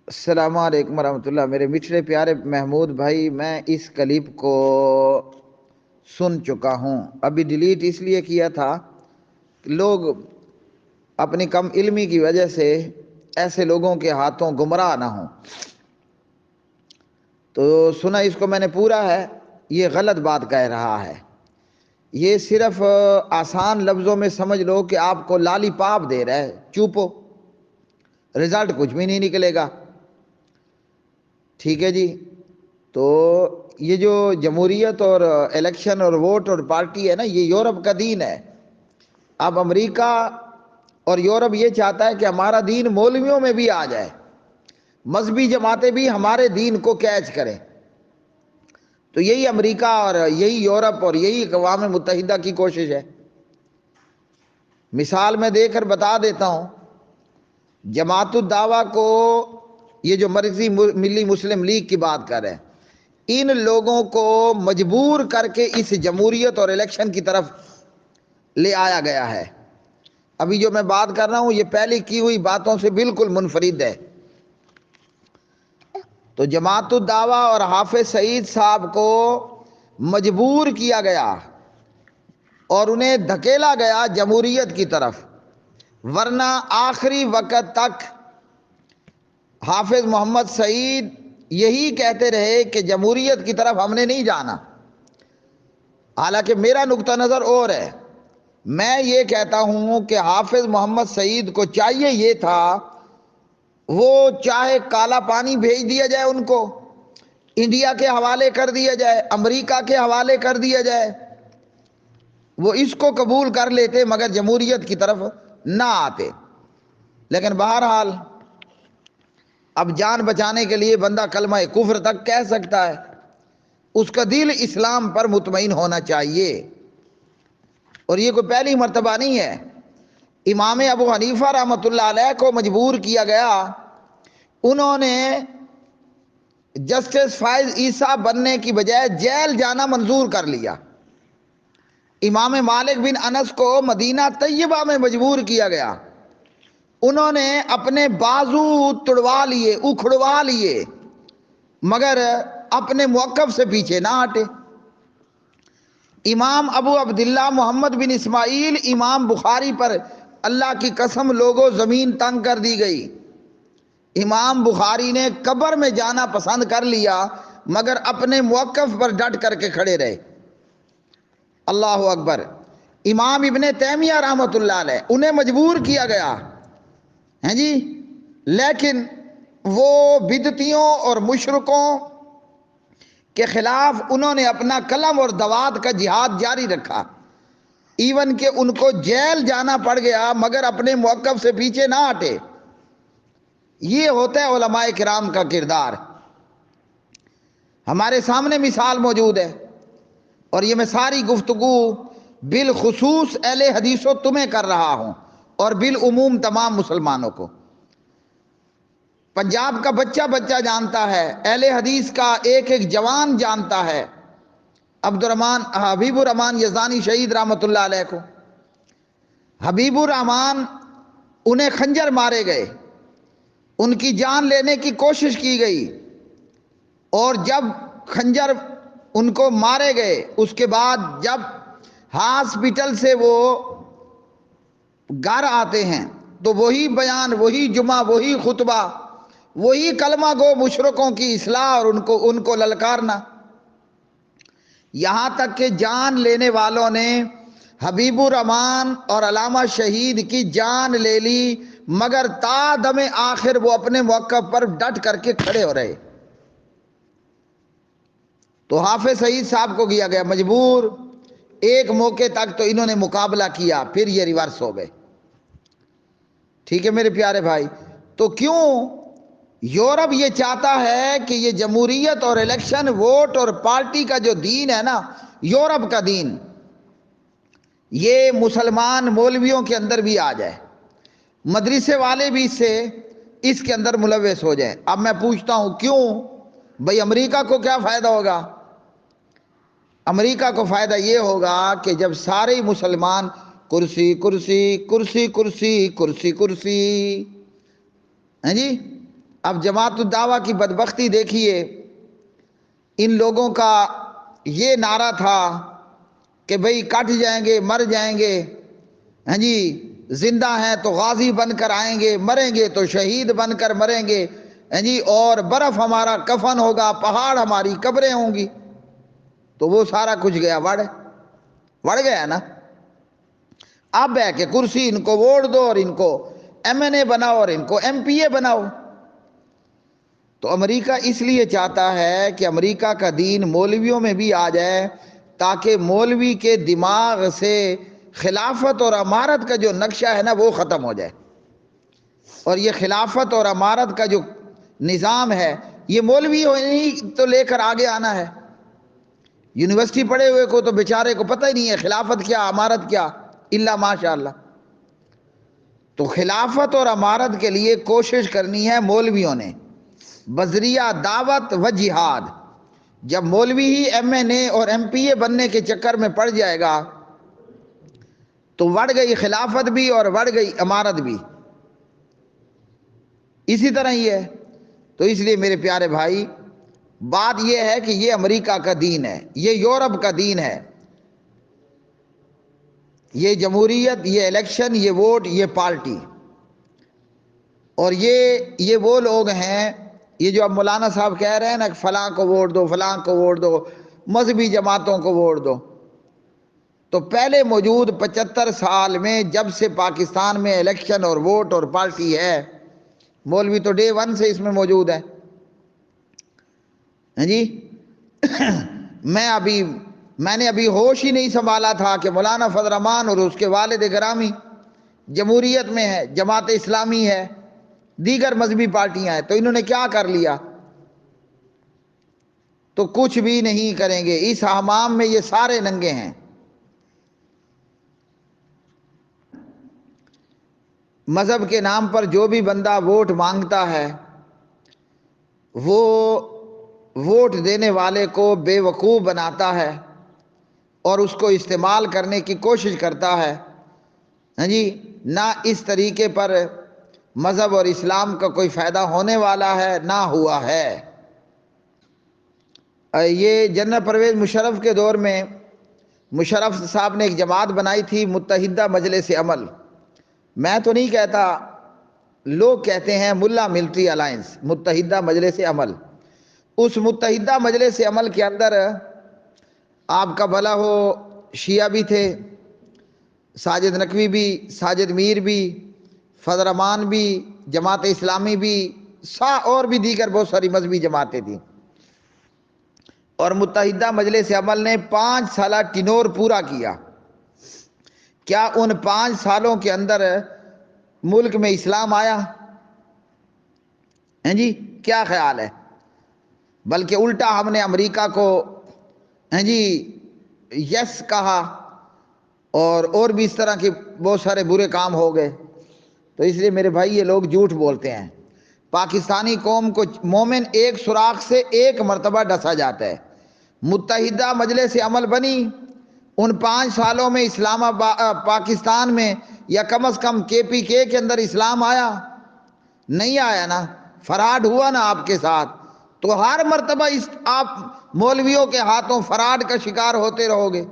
السلام علیکم ورحمۃ اللہ۔ میرے میٹھے پیارے محمود بھائی، میں اس کلپ کو سن چکا ہوں، ابھی ڈیلیٹ اس لیے کیا تھا کہ لوگ اپنی کم علمی کی وجہ سے ایسے لوگوں کے ہاتھوں گمراہ نہ ہوں۔ تو سنا اس کو میں نے پورا ہے، یہ غلط بات کہہ رہا ہے۔ یہ صرف آسان لفظوں میں سمجھ لو کہ آپ کو لالی پاپ دے رہا ہے، چوپو، رزلٹ کچھ بھی نہیں نکلے گا۔ ٹھیک ہے جی۔ تو یہ جو جمہوریت اور الیکشن اور ووٹ اور پارٹی ہے نا، یہ یورپ کا دین ہے۔ اب امریکہ اور یورپ یہ چاہتا ہے کہ ہمارا دین مولویوں میں بھی آ جائے، مذہبی جماعتیں بھی ہمارے دین کو کیچ کریں۔ تو یہی امریکہ اور یہی یورپ اور یہی اقوام متحدہ کی کوشش ہے۔ مثال میں دے کر بتا دیتا ہوں، جماعت الدعویٰ کو، یہ جو مرکزی ملی مسلم لیگ کی بات کر رہے ہیں، ان لوگوں کو مجبور کر کے اس جمہوریت اور الیکشن کی طرف لے آیا گیا ہے۔ ابھی جو میں بات کر رہا ہوں یہ پہلے کی ہوئی باتوں سے بالکل منفرد ہے۔ تو جماعت الدعویٰ اور حافظ سعید صاحب کو مجبور کیا گیا اور انہیں دھکیلا گیا جمہوریت کی طرف، ورنہ آخری وقت تک حافظ محمد سعید یہی کہتے رہے کہ جمہوریت کی طرف ہم نے نہیں جانا۔ حالانکہ میرا نقطہ نظر اور ہے، میں یہ کہتا ہوں کہ حافظ محمد سعید کو چاہیے یہ تھا، وہ چاہے کالا پانی بھیج دیا جائے، ان کو انڈیا کے حوالے کر دیا جائے، امریکہ کے حوالے کر دیا جائے، وہ اس کو قبول کر لیتے مگر جمہوریت کی طرف نہ آتے۔ لیکن بہرحال اب جان بچانے کے لیے بندہ کلمہ کفر تک کہہ سکتا ہے، اس کا دل اسلام پر مطمئن ہونا چاہیے۔ اور یہ کوئی پہلی مرتبہ نہیں ہے۔ امام ابو حنیفہ رحمۃ اللہ علیہ کو مجبور کیا گیا، انہوں نے جسٹس فائز عیسیٰ بننے کی بجائے جیل جانا منظور کر لیا۔ امام مالک بن انس کو مدینہ طیبہ میں مجبور کیا گیا، انہوں نے اپنے بازو توڑوا لیے، اکھڑوا لیے، مگر اپنے موقف سے پیچھے نہ ہٹے۔ امام ابو عبداللہ محمد بن اسماعیل امام بخاری پر اللہ کی قسم لوگوں زمین تنگ کر دی گئی۔ امام بخاری نے قبر میں جانا پسند کر لیا مگر اپنے موقف پر ڈٹ کر کے کھڑے رہے۔ اللہ اکبر۔ امام ابن تیمیہ رحمۃ اللہ علیہ، انہیں مجبور کیا گیا ہیں جی، لیکن وہ بدعتیوں اور مشرکوں کے خلاف انہوں نے اپنا قلم اور دوات کا جہاد جاری رکھا، ایون کہ ان کو جیل جانا پڑ گیا مگر اپنے موقف سے پیچھے نہ ہٹے۔ یہ ہوتا ہے علماء کرام کا کردار۔ ہمارے سامنے مثال موجود ہے، اور یہ میں ساری گفتگو بالخصوص اہل حدیثوں تمہیں کر رہا ہوں اور بالعموم تمام مسلمانوں کو۔ پنجاب کا بچہ بچہ جانتا ہے، اہل حدیث کا ایک ایک جوان جانتا ہے حبیب الرحمان یزدانی شہید رحمۃ اللہ علیہ کو۔ حبیب الرحمان، انہیں خنجر مارے گئے، ان کی جان لینے کی کوشش کی گئی، اور جب خنجر ان کو مارے گئے، اس کے بعد جب ہاسپٹل سے وہ گھر آتے ہیں تو وہی بیان، وہی جمعہ، وہی خطبہ، وہی کلمہ گو مشرکوں کی اصلاح اور ان کو للکارنا، یہاں تک کہ جان لینے والوں نے حبیب الرحمان اور علامہ شہید کی جان لے لی مگر تا دم آخر وہ اپنے موقف پر ڈٹ کر کے کھڑے ہو رہے۔ تو حافظ سعید صاحب کو کیا گیا مجبور، ایک موقع تک تو انہوں نے مقابلہ کیا، پھر یہ ریورس ہو گئے۔ ٹھیک ہے میرے پیارے بھائی۔ تو کیوں یورپ یہ چاہتا ہے کہ یہ جمہوریت اور الیکشن، ووٹ اور پارٹی کا جو دین ہے نا، یورپ کا دین، یہ مسلمان مولویوں کے اندر بھی آ جائے، مدرسے والے بھی اس کے اندر ملوث ہو جائیں۔ اب میں پوچھتا ہوں کیوں؟ بھئی امریکہ کو کیا فائدہ ہوگا؟ امریکہ کو فائدہ یہ ہوگا کہ جب سارے مسلمان کرسی کرسی کرسی کرسی کرسی کرسی ہیں جی، اب جماعت الدعوہ کی بدبختی دیکھیے، ان لوگوں کا یہ نعرہ تھا کہ بھئی کٹ جائیں گے، مر جائیں گے، ہاں جی، زندہ ہیں تو غازی بن کر آئیں گے، مریں گے تو شہید بن کر مریں گے، ہاں جی، اور برف ہمارا کفن ہوگا، پہاڑ ہماری قبریں ہوں گی۔ تو وہ سارا کچھ گیا وڑ گیا نا۔ اب ہے کہ کرسی ان کو ووٹ دو اور ان کو ایم این اے بناؤ اور ان کو ایم پی اے بناؤ۔ تو امریکہ اس لیے چاہتا ہے کہ امریکہ کا دین مولویوں میں بھی آ جائے، تاکہ مولوی کے دماغ سے خلافت اور امارت کا جو نقشہ ہے نا وہ ختم ہو جائے۔ اور یہ خلافت اور امارت کا جو نظام ہے، یہ مولوی ہی تو لے کر آگے آنا ہے۔ یونیورسٹی پڑھے ہوئے کو تو بیچارے کو پتہ ہی نہیں ہے خلافت کیا، امارت کیا، الا ماشاء اللہ۔ تو خلافت اور امارت کے لیے کوشش کرنی ہے مولویوں نے بذریعہ دعوت و جہاد۔ جب مولوی ہی ایم این اے اور ایم پی اے بننے کے چکر میں پڑ جائے گا تو وڑ گئی خلافت بھی اور وڑ گئی امارت بھی۔ اسی طرح ہی ہے۔ تو اس لیے میرے پیارے بھائی، بات یہ ہے کہ یہ امریکہ کا دین ہے، یہ یورپ کا دین ہے، یہ جمہوریت، یہ الیکشن، یہ ووٹ، یہ پارٹی، اور یہ وہ لوگ ہیں، یہ جو اب مولانا صاحب کہہ رہے ہیں نا کہ فلاں کو ووٹ دو، فلاں کو ووٹ دو، مذہبی جماعتوں کو ووٹ دو۔ تو پہلے موجود 75 سال میں جب سے پاکستان میں الیکشن اور ووٹ اور پارٹی ہے، مولوی تو ڈے ون سے اس میں موجود ہے، ہاں جی۔ میں نے ابھی ہوش ہی نہیں سنبھالا تھا کہ مولانا فضل الرحمان اور اس کے والد گرامی جمہوریت میں ہے، جماعت اسلامی ہے، دیگر مذہبی پارٹیاں ہیں، تو انہوں نے کیا کر لیا؟ تو کچھ بھی نہیں کریں گے، اس حمام میں یہ سارے ننگے ہیں۔ مذہب کے نام پر جو بھی بندہ ووٹ مانگتا ہے، وہ ووٹ دینے والے کو بے وقوف بناتا ہے اور اس کو استعمال کرنے کی کوشش کرتا ہے، ہاں جی۔ نہ اس طریقے پر مذہب اور اسلام کا کوئی فائدہ ہونے والا ہے، نہ ہوا ہے۔ یہ جنرل پرویز مشرف کے دور میں مشرف صاحب نے ایک جماعت بنائی تھی، متحدہ مجلس عمل۔ میں تو نہیں کہتا، لوگ کہتے ہیں ملا ملٹری الائنس، متحدہ مجلس عمل۔ اس متحدہ مجلس عمل کے اندر آپ کا بھلا ہو شیعہ بھی تھے، ساجد نقوی بھی، ساجد میر بھی، فضل الرحمان بھی، جماعت اسلامی بھی، اور بھی دیگر بہت ساری مذہبی جماعتیں تھیں۔ اور متحدہ مجلس عمل نے 5 سالہ ٹینور پورا کیا۔ کیا ان 5 سالوں کے اندر ملک میں اسلام آیا؟ ہیں جی، کیا خیال ہے؟ بلکہ الٹا ہم نے امریکہ کو ہیں جی یس کہا، اور بھی اس طرح کے بہت سارے برے کام ہو گئے۔ تو اس لیے میرے بھائی یہ لوگ جھوٹ بولتے ہیں۔ پاکستانی قوم کو مومن ایک سوراخ سے ایک مرتبہ ڈسا جاتا ہے۔ متحدہ مجلس عمل بنی، ان 5 سالوں میں پاکستان میں یا کم از کم کے کے اندر اسلام آیا؟ نہیں آیا نا، فراڈ ہوا نا آپ کے ساتھ۔ تو ہر مرتبہ آپ مولویوں کے ہاتھوں فراڈ کا شکار ہوتے رہو گے۔